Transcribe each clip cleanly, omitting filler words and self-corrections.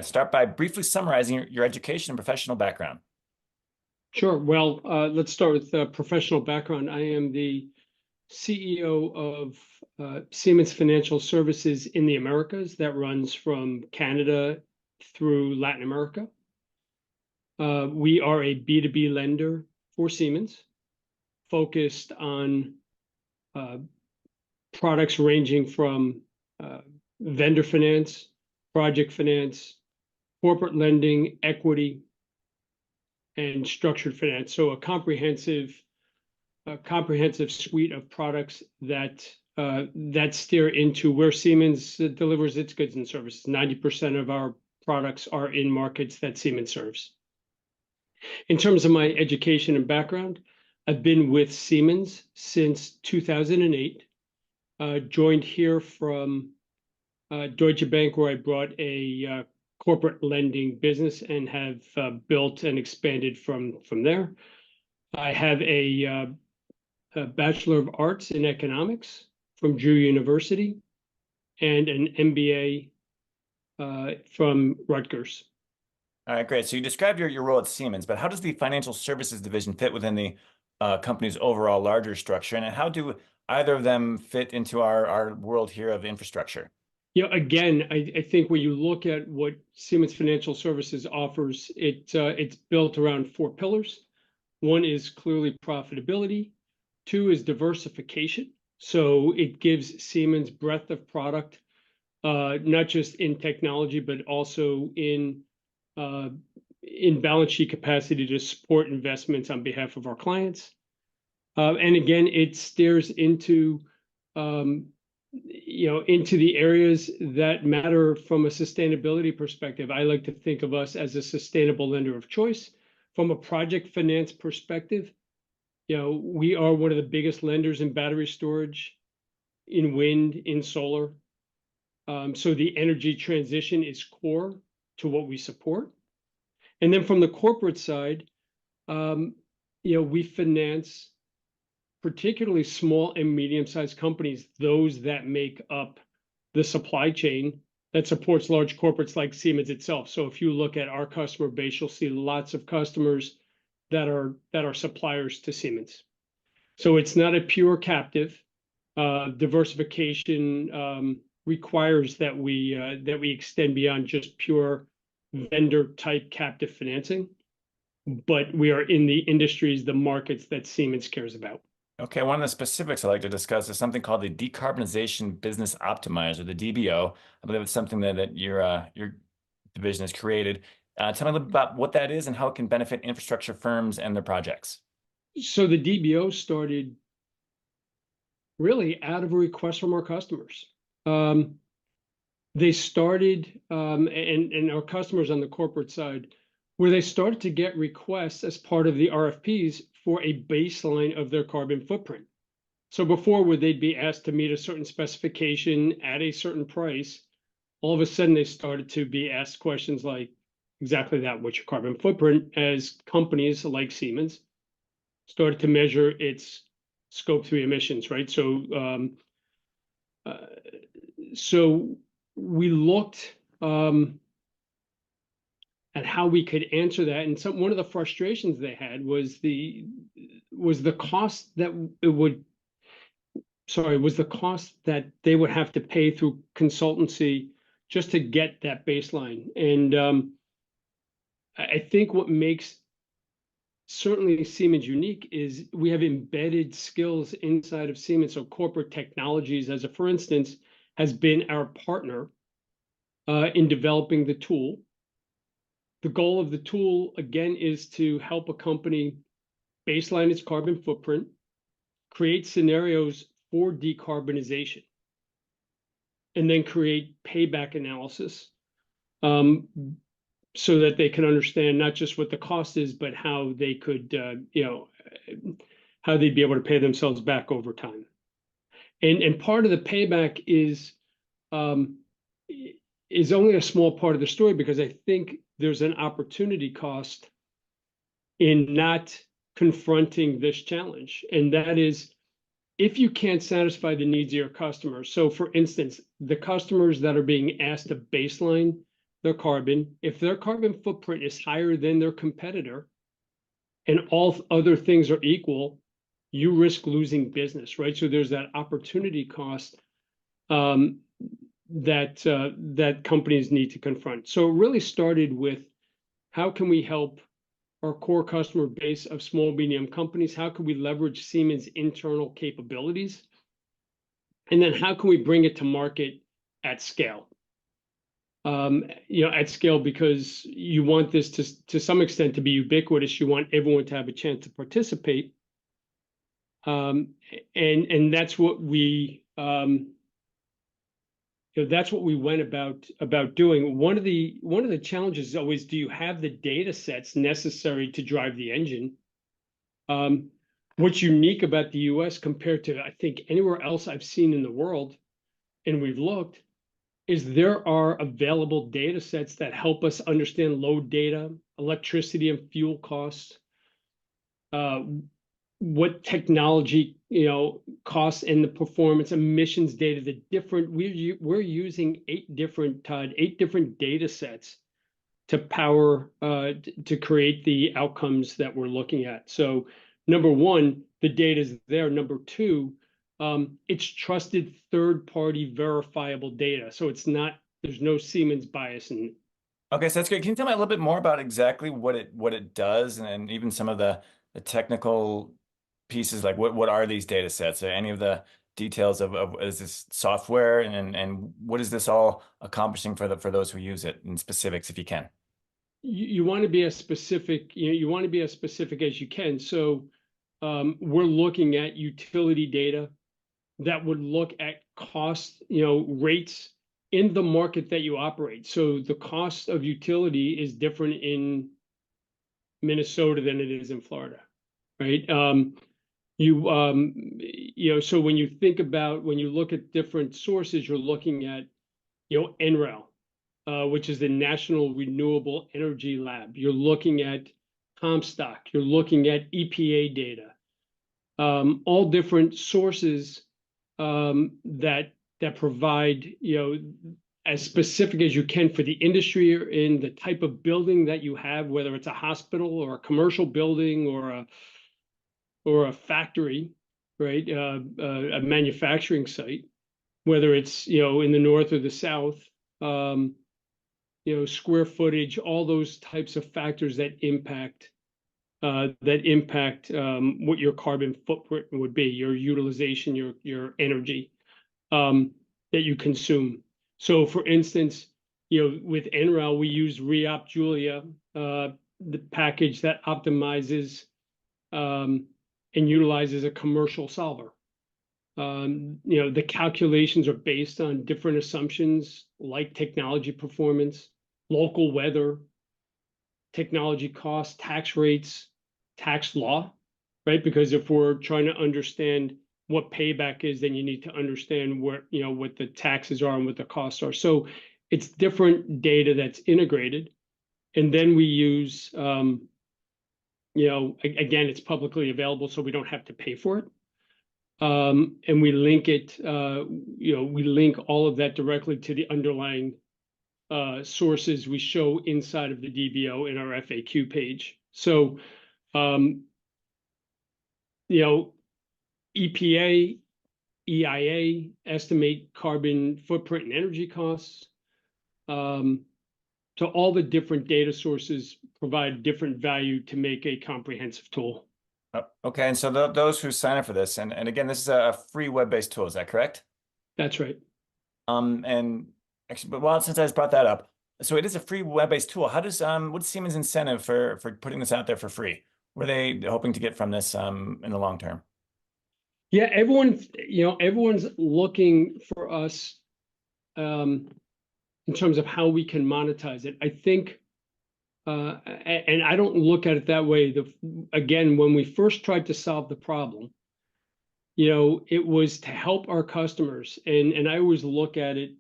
Start by briefly summarizing your education and professional background. Sure. Well, let's start with professional background. I am the CEO of Siemens Financial Services in the Americas that runs from Canada through Latin America. We are a B2B lender for Siemens, focused on products ranging from vendor finance, project finance, corporate lending, equity, and structured finance. So a comprehensive suite of products that steer into where Siemens delivers its goods and services. 90% of our products are in markets that Siemens serves. In terms of my education and background, I've been with Siemens since 2008. Joined here from Deutsche Bank, where I brought a corporate lending business and have built and expanded from there. I have a Bachelor of Arts in Economics from Drew University and an MBA from Rutgers. All right, great. So you described your role at Siemens, but how does the financial services division fit within the company's overall larger structure? And how do either of them fit into our world here of infrastructure? Again, I think when you look at what Siemens Financial Services offers, it's built around four pillars. One is clearly profitability. Two is diversification. So it gives Siemens breadth of product, not just in technology, but also in balance sheet capacity to support investments on behalf of our clients. And again, it steers into the areas that matter from a sustainability perspective. I like to think of us as a sustainable lender of choice. From a project finance perspective, we are one of the biggest lenders in battery storage, in wind, in solar. So the energy transition is core to what we support. And then from the corporate side, we finance particularly small and medium-sized companies, those that make up the supply chain that supports large corporates like Siemens itself. So if you look at our customer base, you'll see lots of customers that are suppliers to Siemens. So it's not a pure captive. Diversification requires that we extend beyond just pure vendor type captive financing, but we are in the industries, the markets that Siemens cares about. Okay, one of the specifics I'd like to discuss is something called the Decarbonization Business Optimizer, the DBO. I believe it's something that your division has created. Tell me a little bit about what that is and how it can benefit infrastructure firms and their projects. So the DBO started really out of a request from our customers. They started, and our customers on the corporate side, where they started to get requests as part of the RFPs for a baseline of their carbon footprint. So before, where they'd be asked to meet a certain specification at a certain price, all of a sudden they started to be asked questions like exactly that: what's your carbon footprint? As companies like Siemens started to measure its Scope 3 emissions, right? So we looked at how we could answer that, and one of the frustrations they had was the cost that they would have to pay through consultancy just to get that baseline. And I think what makes certainly Siemens unique is we have embedded skills inside of Siemens. So corporate technologies, for instance, has been our partner in developing the tool. The goal of the tool, again, is to help a company baseline its carbon footprint, create scenarios for decarbonization, and then create payback analysis so that they can understand not just what the cost is, but how they could, how they'd be able to pay themselves back over time. And part of the payback is only a small part of the story, because I think there's an opportunity cost in not confronting this challenge. And that is, if you can't satisfy the needs of your customers. So for instance, the customers that are being asked to baseline their carbon. If their carbon footprint is higher than their competitor, and all other things are equal, you risk losing business, right? So there's that opportunity cost um, that companies need to confront. So it really started with how can we help our core customer base of small, medium companies? How can we leverage Siemens' internal capabilities? And then how can we bring it to market at scale? At scale, because you want this to some extent to be ubiquitous. You want everyone to have a chance to participate. And that's what that's what we went about doing. One of the challenges is always, do you have the data sets necessary to drive the engine? What's unique about the US compared to, I think, anywhere else I've seen in the world, and we've looked, is there are available data sets that help us understand load data, electricity and fuel costs, what technology costs, and the performance emissions data. The different we're using eight different data sets to power to create the outcomes that we're looking at. So number one, the data is there. Number two, it's trusted third-party verifiable data. So there's no Siemens bias in it. Okay, so that's great. Can you tell me a little bit more about exactly what it does, and even some of the technical pieces, like what are these data sets? Or any of the details of is this software, and what is this all accomplishing for those who use it in specifics, if you can? You want to be as specific, you want to be as specific as you can. So we're looking at utility data that would look at cost, rates in the market that you operate. So the cost of utility is different in Minnesota than it is in Florida, right? So when you look at different sources, you're looking at, NREL, which is the National Renewable Energy Lab. You're looking at Comstock. You're looking at EPA data. All different sources that provide, as specific as you can for the industry or in the type of building that you have, whether it's a hospital or a commercial building or a factory, right? A manufacturing site, whether it's in the north or the south. Square footage, all those types of factors that impact what your carbon footprint would be, your utilization, your energy that you consume. So, for instance, with NREL, we use Reop Julia, the package that optimizes and utilizes a commercial solver. The calculations are based on different assumptions like technology performance, local weather, technology costs, tax rates, tax law, right? Because if we're trying to understand what payback is, then you need to understand what the taxes are and what the costs are. So it's different data that's integrated. And then we use, again, it's publicly available, so we don't have to pay for it. And we link it, we link all of that directly to the underlying sources we show inside of the DBO in our FAQ page. So, EPA, EIA estimate carbon footprint and energy costs. So all the different data sources provide different value to make a comprehensive tool. Okay, and so those who sign up for this, and again, this is a free web-based tool, is that correct? That's right. And actually, but well, since I just brought that up, so it is a free web-based tool. How does what's Siemens' incentive for putting this out there for free? What are they hoping to get from this in the long term? Yeah, everyone's looking for us in terms of how we can monetize it. I think, and I don't look at it that way. Again, when we first tried to solve the problem, it was to help our customers, and I always look at it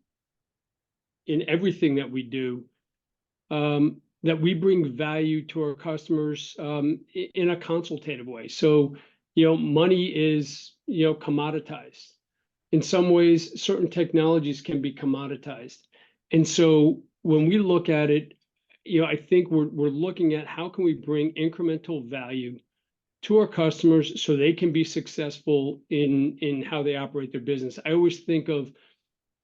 in everything that we do, that we bring value to our customers in a consultative way. So, money is, commoditized. In some ways, certain technologies can be commoditized. And so when we look at it, I think we're looking at how can we bring incremental value to our customers so they can be successful in how they operate their business. I always think of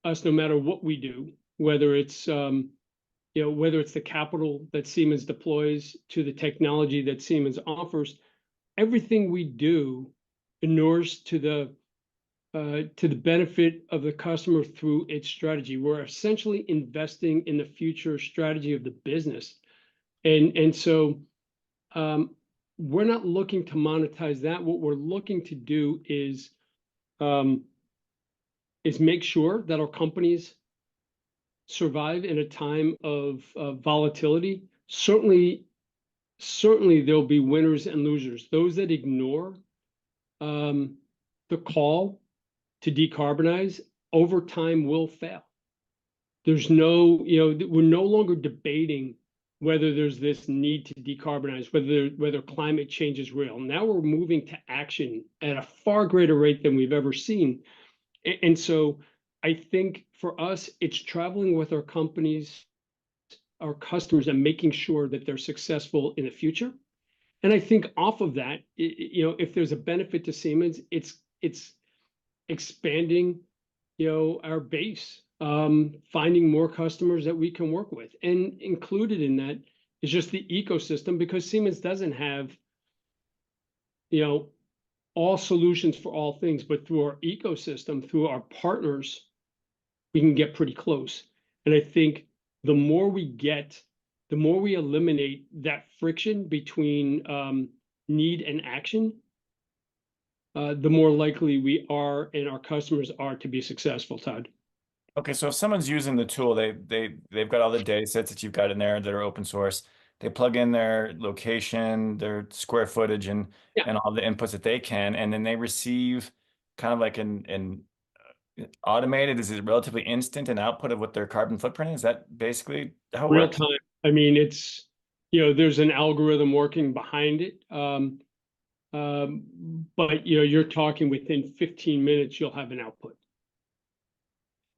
us, no matter what we do, whether it's whether it's the capital that Siemens deploys to the technology that Siemens offers, everything we do inures to the benefit of the customer through its strategy. We're essentially investing in the future strategy of the business, and so we're not looking to monetize that. What we're looking to do is make sure that our companies survive in a time of volatility. Certainly there'll be winners and losers. Those that ignore the call to decarbonize over time will fail. There's no, we're no longer debating whether there's this need to decarbonize, whether climate change is real. Now we're moving to action at a far greater rate than we've ever seen. And so I think for us, it's traveling with our companies, our customers, and making sure that they're successful in the future. And I think off of that, if there's a benefit to Siemens, it's expanding, our base, finding more customers that we can work with. And included in that is just the ecosystem, because Siemens doesn't have, all solutions for all things, but through our ecosystem, through our partners, we can get pretty close. And I think the more we eliminate that friction between need and action, the more likely we are and our customers are to be successful, Todd. Okay, so if someone's using the tool, they've got all the data sets that you've got in there that are open source. They plug in their location, their square footage, Yeah. and all the inputs that they can, and then they receive kind of like an automated, is it relatively instant an output of what their carbon footprint is? Is that basically how it Real works? time. I mean, it's, there's an algorithm working behind it. But you're talking within 15 minutes, you'll have an output.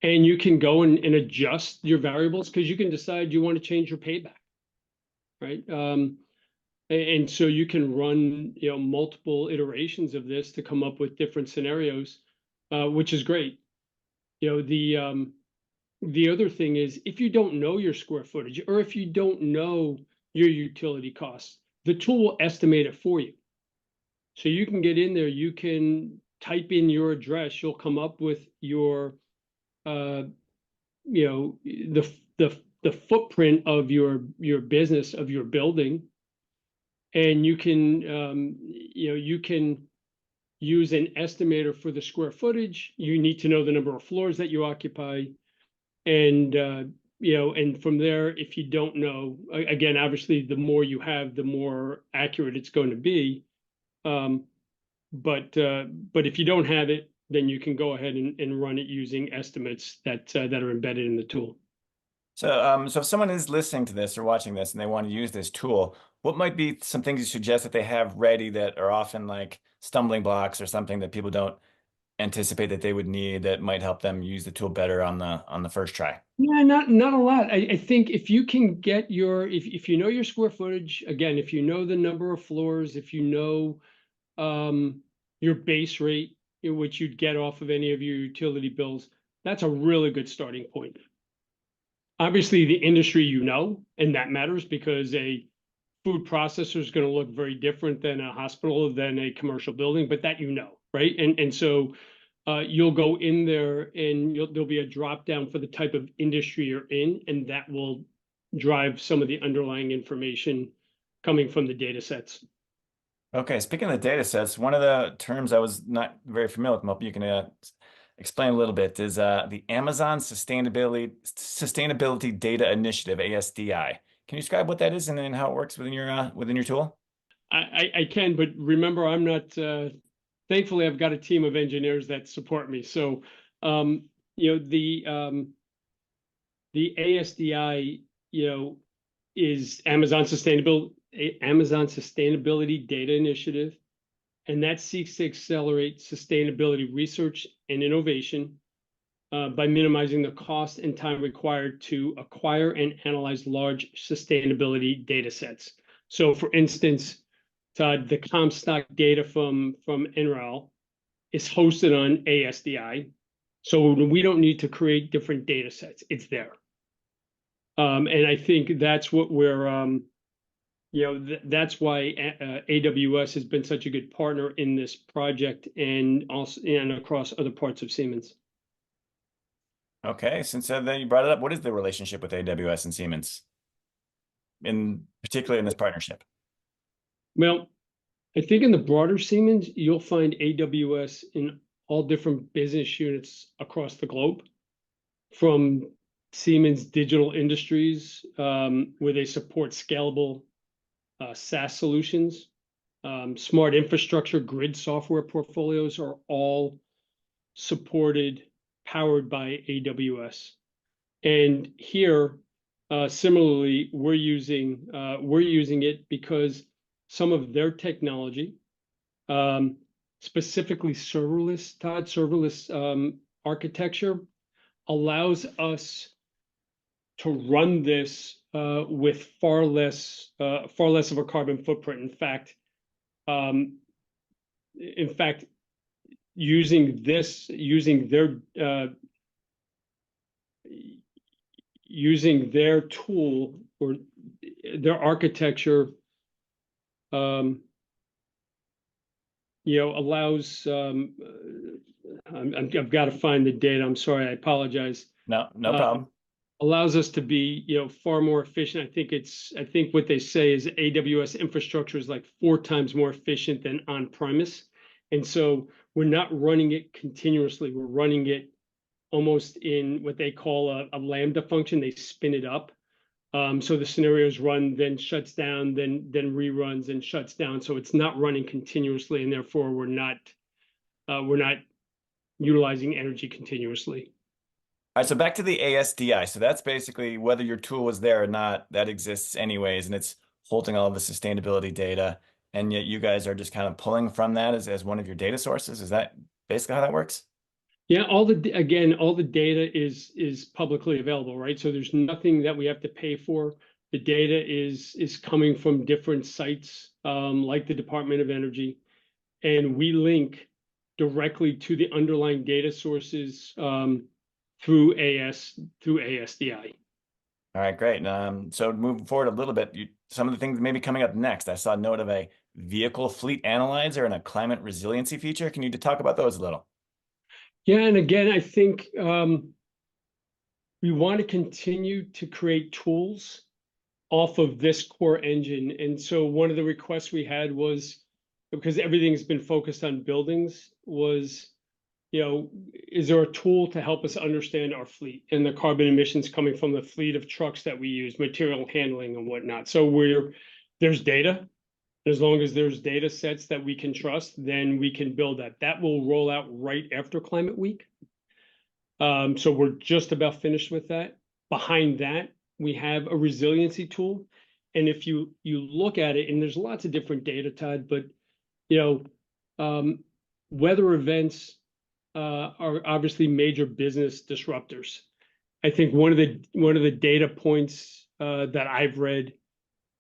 And you can go and adjust your variables, because you can decide you want to change your payback, right? And so you can run, multiple iterations of this to come up with different scenarios, which is great. The other thing is, if you don't know your square footage, or if you don't know your utility costs, the tool will estimate it for you. So you can get in there, you can type in your address, you'll come up with your, the footprint of your business, of your building, and you can use an estimator for the square footage. You need to know the number of floors that you occupy, and and from there, if you don't know, again, obviously, the more you have, the more accurate it's going to be. But if you don't have it, then you can go ahead and run it using estimates that are embedded in the tool. So if someone is listening to this or watching this and they want to use this tool, what might be some things you suggest that they have ready that are often like stumbling blocks or something that people don't anticipate that they would need that might help them use the tool better on the first try? Yeah, not a lot. I think if you can get if you know your square footage, again, if you know the number of floors, if you know your base rate, which you'd get off of any of your utility bills, that's a really good starting point. Obviously, the industry, and that matters, because a food processor is going to look very different than a hospital, than a commercial building, but that right? And so you'll go in there, and there'll be a drop down for the type of industry you're in, and that will drive some of the underlying information coming from the data sets. Okay, speaking of the data sets, one of the terms I was not very familiar with, hope you can explain a little bit, is the Amazon Sustainability Data Initiative, ASDI. Can you describe what that is and then how it works within your tool? I can, but remember, I'm not. Thankfully, I've got a team of engineers that support me. So, the ASDI, is Amazon Sustainability Data Initiative, and that seeks to accelerate sustainability research and innovation by minimizing the cost and time required to acquire and analyze large sustainability data sets. So, for instance, Todd, the Comstock data from NREL is hosted on ASDI, so we don't need to create different data sets. It's there. And I think that's what we're, that's why AWS has been such a good partner in this project and also and across other parts of Siemens. Okay, since that you brought it up, what is the relationship with AWS and Siemens, in particular in this partnership? Well, I think in the broader Siemens, you'll find AWS in all different business units across the globe, from Siemens Digital Industries, where they support scalable SaaS solutions. Smart infrastructure, grid software portfolios are all supported, powered by AWS. And here, similarly, we're using it because some of their technology, specifically serverless, Todd, serverless architecture, allows us to run this with far less of a carbon footprint. In fact, using their tool or their architecture, allows. I've got to find the data. I'm sorry. I apologize. No, no problem. Allows us to be, far more efficient. I think what they say is AWS infrastructure is like 4 times more efficient than on-premise. And so we're not running it continuously. We're running it almost in what they call a Lambda function. They spin it up. So the scenarios run, then shuts down, then reruns and shuts down. So it's not running continuously, and therefore we're not utilizing energy continuously. All right, so back to the ASDI. So that's basically whether your tool was there or not, that exists anyways, and it's holding all of the sustainability data. And yet you guys are just kind of pulling from that as one of your data sources. Is that basically how that works? Yeah, all the data is publicly available, right? So there's nothing that we have to pay for. The data is coming from different sites, like the Department of Energy, and we link directly to the underlying data sources through ASDI. All right, great. So moving forward a little bit, some of the things maybe coming up next. I saw a note of a vehicle fleet analyzer and a climate resiliency feature. Can you talk about those a little? Yeah, and again, I think we want to continue to create tools off of this core engine. And so one of the requests we had was, because everything's been focused on buildings, was, is there a tool to help us understand our fleet and the carbon emissions coming from the fleet of trucks that we use, material handling and whatnot? So there's data. As long as there's data sets that we can trust, then we can build that. That will roll out right after Climate Week. So we're just about finished with that. Behind that, we have a resiliency tool. And if you look at it, and there's lots of different data, Todd, but weather events are obviously major business disruptors. I think one of the data points that I've read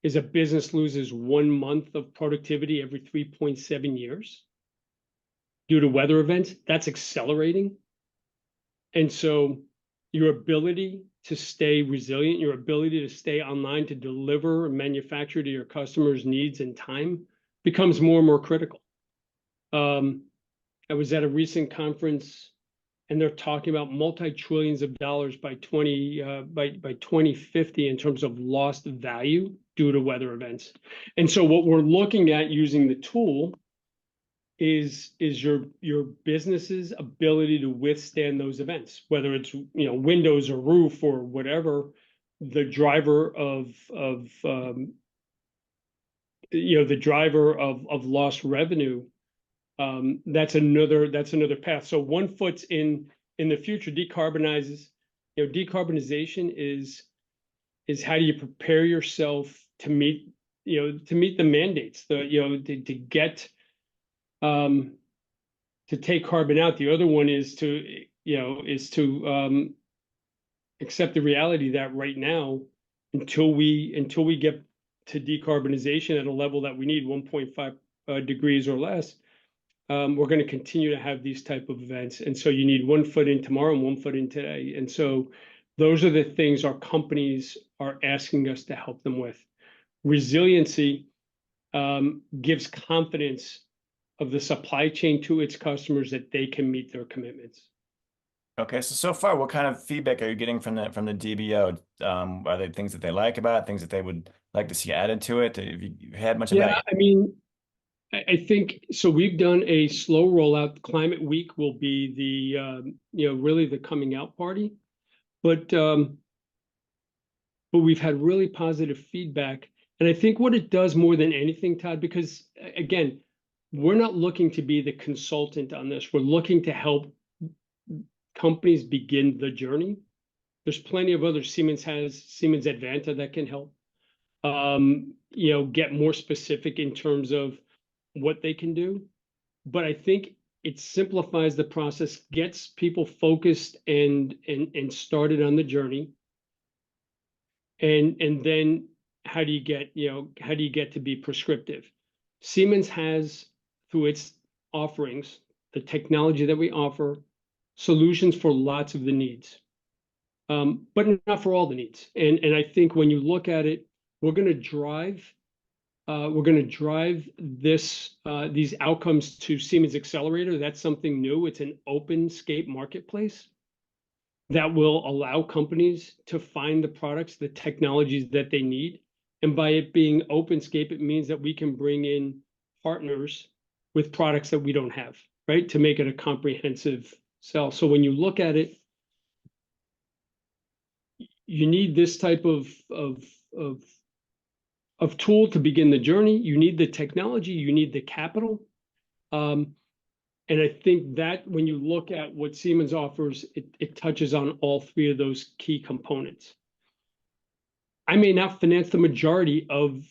is a business loses 1 month of productivity every 3.7 years due to weather events. That's accelerating. And so your ability to stay resilient, your ability to stay online, to deliver and manufacture to your customers' needs and time becomes more and more critical. I was at a recent conference, and they're talking about multi-trillions of dollars by 2050 in terms of lost value due to weather events. And so what we're looking at using the tool is your business's ability to withstand those events, whether it's windows or roof or whatever. The driver of lost revenue. That's another path. So one foot's in the future. Decarbonization is how do you prepare yourself to meet the mandates, to get to take carbon out. The other one is to is to accept the reality that right now, until we get to decarbonization at a level that we need 1.5 degrees or less, we're going to continue to have these type of events. And so you need 1 foot in tomorrow and 1 foot in today. And so those are the things our companies are asking us to help them with. Resiliency gives confidence of the supply chain to its customers that they can meet their commitments. Okay, so far, what kind of feedback are you getting from the DBO? Are there things that they like about it, things that they would like to see added to it? Have you had much of that Yeah, yet? I mean, I think so. We've done a slow rollout. Climate Week will be really the coming out party, but we've had really positive feedback. And I think what it does more than anything, Todd, because again, we're not looking to be the consultant on this. We're looking to help companies begin the journey. There's plenty of others. Siemens has Siemens Advanta that can help, get more specific in terms of what they can do. But I think it simplifies the process, gets people focused and started on the journey. And then how do you get to be prescriptive? Siemens has, through its offerings, the technology that we offer, solutions for lots of the needs, but not for all the needs. And I think when you look at it, we're going to drive these outcomes to Siemens Accelerator. That's something new. It's an OpenScape marketplace that will allow companies to find the products, the technologies that they need. And by it being OpenScape, it means that we can bring in partners with products that we don't have, right? To make it a comprehensive sell. So when you look at it, you need this type of tool to begin the journey. You need the technology, you need the capital. And I think that when you look at what Siemens offers, it touches on all three of those key components. I may not finance the majority of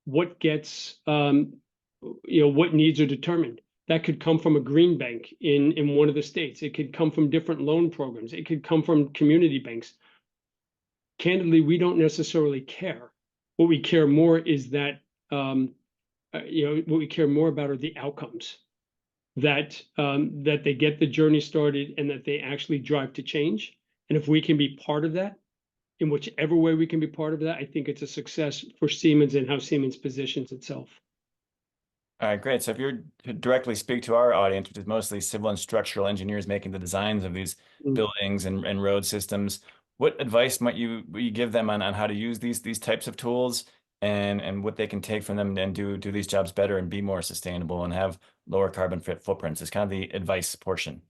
what gets, what needs are determined. That could come from a green bank in one of the states. It could come from different loan programs. It could come from community banks. Candidly, we don't necessarily care. What we care more is that, what we care more about are the outcomes. That they get the journey started and that they actually drive to change. And if we can be part of that, in whichever way we can be part of that, I think it's a success for Siemens and how Siemens positions itself. All right, great. So if you're to directly speak to our audience, which is mostly civil and structural engineers making the designs of these Mm. buildings and road systems, what advice will you give them on how to use these types of tools and what they can take from them and do these jobs better and be more sustainable and have lower carbon footprints? It's kind of the advice portion.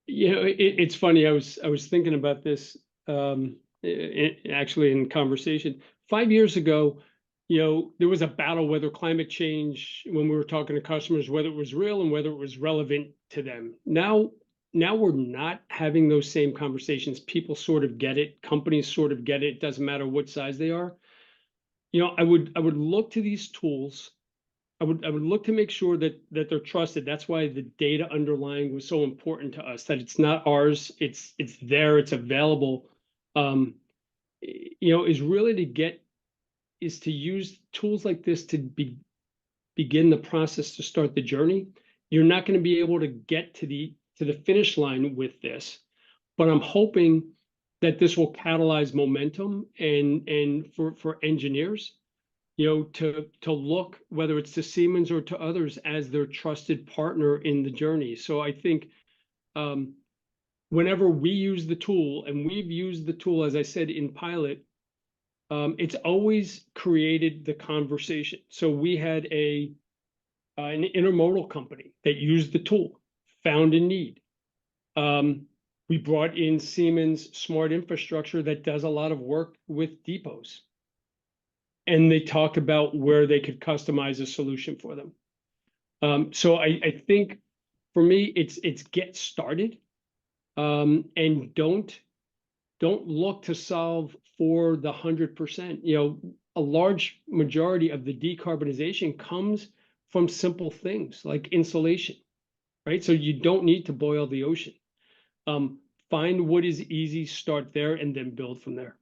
It's funny. I was thinking about this actually in conversation 5 years ago. There was a battle whether climate change, when we were talking to customers, whether it was real and whether it was relevant to them. Now we're not having those same conversations. People sort of get it. Companies sort of get it. It doesn't matter what size they are. I would look to these tools. I would look to make sure that they're trusted. That's why the data underlying was so important to us, that it's not ours, it's there, it's available. Is really to use tools like this to begin the process, to start the journey. You're not going to be able to get to the finish line with this, but I'm hoping that this will catalyze momentum and for engineers, to look, whether it's to Siemens or to others, as their trusted partner in the journey. So I think whenever we use the tool, and we've used the tool, as I said, in pilot, it's always created the conversation. So we had an intermodal company that used the tool, found a need. We brought in Siemens Smart Infrastructure that does a lot of work with depots. And they talked about where they could customize a solution for them. So I think for me, it's get started, and don't look to solve for the 100%. A large majority of the decarbonization comes from simple things like insulation, right? So you don't need to boil the ocean. Find what is easy, start there, and then build from there.